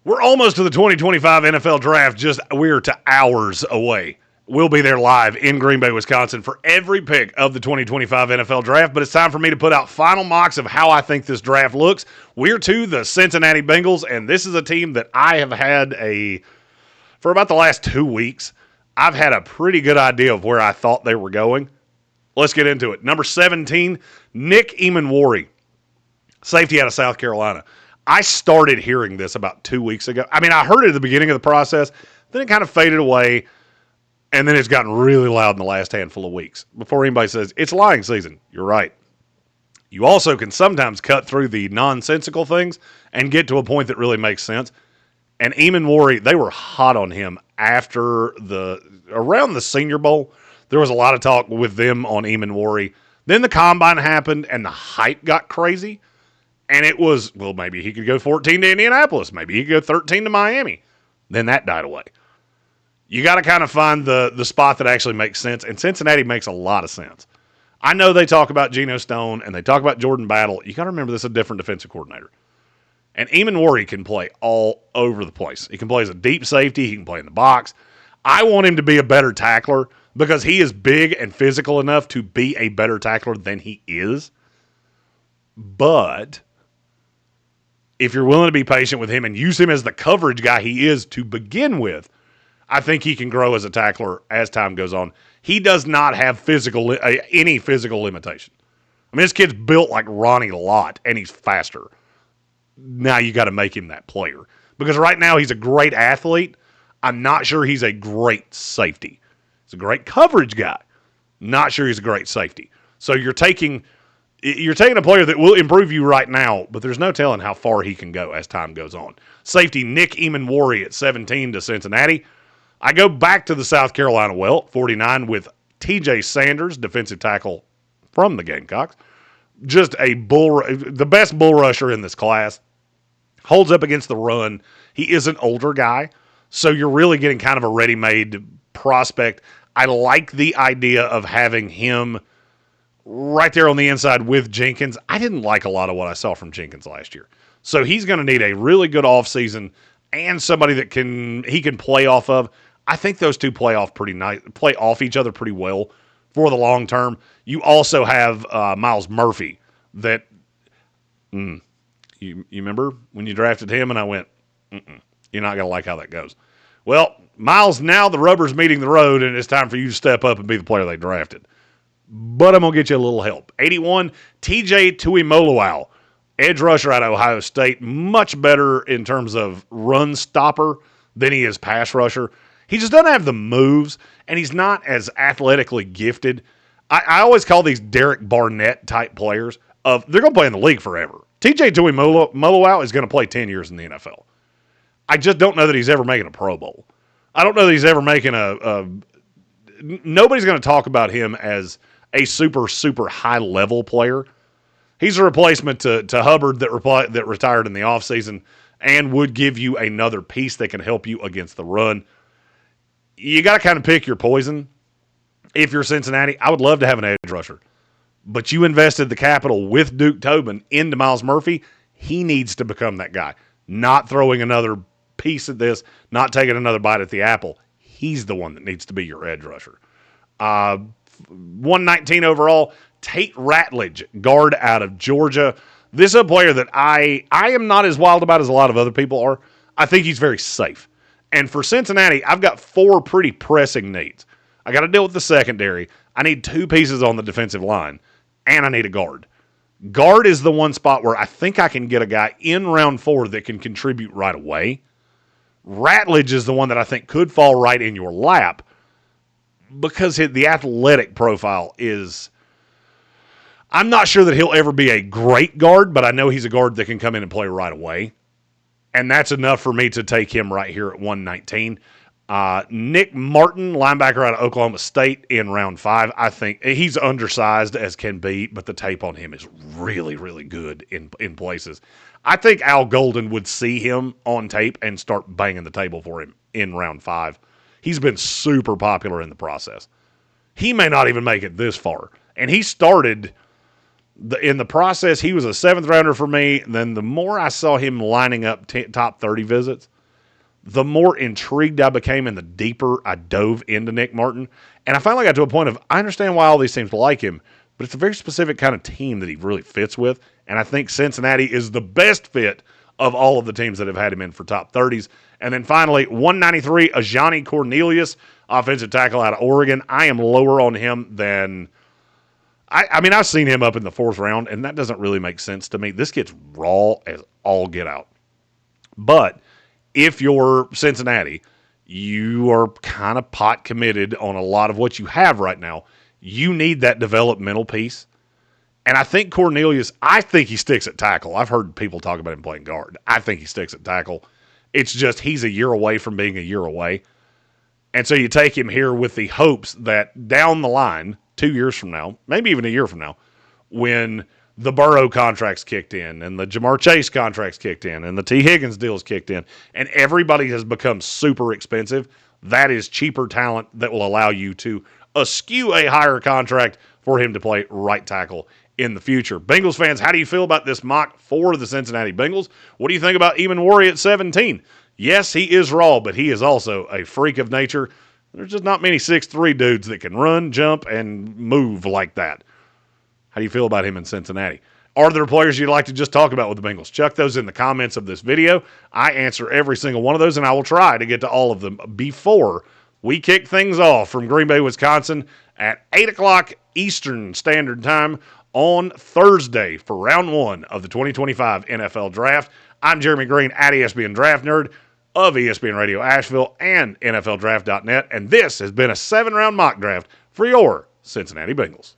We're almost to the 2025 NFL Draft. We're to hours away. We'll be there live in Green Bay, Wisconsin for every pick of the 2025 NFL Draft. But it's time for me to put out final mocks of how I think this draft looks. We're to the Cincinnati Bengals, and this is a team that I have had for about the last 2 weeks. I've had a pretty good idea of where I thought they were going. Let's get into it. Number 17, Nick Emmanwori, safety out of South Carolina. I started hearing this about 2 weeks ago. I mean, I heard it at the beginning of the process, then it kind of faded away, and then it's gotten really loud in the last handful of weeks. Before anybody says, it's lying season, you're right. You also can sometimes cut through the nonsensical things and get to a point that really makes sense. And Emmanwori, they were hot on him around the Senior Bowl. There was a lot of talk with them on Emmanwori. Then the Combine happened, and the hype got crazy. And it was, well, maybe he could go 14 to Indianapolis. Maybe he could go 13 to Miami. Then that died away. You got to kind of find the spot that actually makes sense, and Cincinnati makes a lot of sense. I know they talk about Geno Stone, and they talk about Jordan Battle. You got to remember this is a different defensive coordinator. And Emmanwori can play all over the place. He can play as a deep safety. He can play in the box. I want him to be a better tackler because he is big and physical enough to be a better tackler than he is. But if you're willing to be patient with him and use him as the coverage guy he is to begin with, I think he can grow as a tackler as time goes on. He does not have any physical limitation. I mean, this kid's built like Ronnie Lott, and he's faster. Now you got to make him that player. Because right now he's a great athlete. I'm not sure he's a great safety. He's a great coverage guy. Not sure he's a great safety. So you're taking a player that will improve you right now, but there's no telling how far he can go as time goes on. Safety Nick Emmanwori at 17 to Cincinnati. I go back to the South Carolina 49 with TJ Sanders, defensive tackle from the Gamecocks. Just the best bull rusher in this class. Holds up against the run. He is an older guy, so you're really getting kind of a ready-made prospect. I like the idea of having him right there on the inside with Jenkins. I didn't like a lot of what I saw from Jenkins last year. So he's going to need a really good offseason and somebody that he can play off of. I think those two play off each other pretty well for the long term. You also have Myles Murphy that you remember when you drafted him and I went, you're not going to like how that goes. Well, Myles, now the rubber's meeting the road and it's time for you to step up and be the player they drafted. But I'm going to get you a little help. 81, TJ Tuimoloau, edge rusher out of Ohio State. Much better in terms of run stopper than he is pass rusher. He just doesn't have the moves, and he's not as athletically gifted. I always call these Derek Barnett-type players they're going to play in the league forever. TJ Tuimoloau is going to play 10 years in the NFL. I just don't know that he's ever making a Pro Bowl. I don't know that he's ever making nobody's going to talk about him as a super, super high-level player. He's a replacement to Hubbard that retired in the offseason and would give you another piece that can help you against the run. You got to kind of pick your poison. If you're Cincinnati, I would love to have an edge rusher. But you invested the capital with Duke Tobin into Myles Murphy. He needs to become that guy. Not throwing another piece of this, not taking another bite at the apple. He's the one that needs to be your edge rusher. 119 overall, Tate Ratledge, guard out of Georgia. This is a player that I am not as wild about as a lot of other people are. I think he's very safe. And for Cincinnati, I've got 4 pretty pressing needs. I got to deal with the secondary. I need 2 pieces on the defensive line, and I need a guard. Guard is the one spot where I think I can get a guy in round 4 that can contribute right away. Ratledge is the one that I think could fall right in your lap because the athletic profile is... I'm not sure that he'll ever be a great guard, but I know he's a guard that can come in and play right away. And that's enough for me to take him right here at 119. Nick Martin, linebacker out of Oklahoma State in round 5. I think he's undersized as can be, but the tape on him is really, really good in places. I think Al Golden would see him on tape and start banging the table for him in round 5. He's been super popular in the process. He may not even make it this far. And he started... in the process, he was a 7th rounder for me. Then the more I saw him lining up top 30 visits, the more intrigued I became and the deeper I dove into Nick Martin. And I finally got to a point of, I understand why all these teams like him, but it's a very specific kind of team that he really fits with. And I think Cincinnati is the best fit of all of the teams that have had him in for top 30s. And then finally, 193, Ajani Cornelius, offensive tackle out of Oregon. I am lower on him than I mean, I've seen him up in the 4th round, and that doesn't really make sense to me. This gets raw as all get out. But if you're Cincinnati, you are kind of pot committed on a lot of what you have right now. You need that developmental piece. And I think Cornelius, I think he sticks at tackle. I've heard people talk about him playing guard. I think he sticks at tackle. It's just he's a year away from being a year away. And so you take him here with the hopes that down the line, 2 years from now, maybe even a year from now, when the Burrow contracts kicked in and the Jamar Chase contracts kicked in and the T. Higgins deals kicked in and everybody has become super expensive, that is cheaper talent that will allow you to eschew a higher contract for him to play right tackle in the future. Bengals fans, how do you feel about this mock for the Cincinnati Bengals? What do you think about Emmanwori at 17? Yes, he is raw, but he is also a freak of nature. There's just not many 6'3" dudes that can run, jump, and move like that. How do you feel about him in Cincinnati? Are there players you'd like to just talk about with the Bengals? Chuck those in the comments of this video. I answer every single one of those, and I will try to get to all of them before we kick things off from Green Bay, Wisconsin at 8 o'clock Eastern Standard Time on Thursday for round 1 of the 2025 NFL Draft. I'm Jeremy Green at ESPN Draft Nerd of ESPN Radio Asheville and NFLDraft.net, and this has been a 7-round mock draft for your Cincinnati Bengals.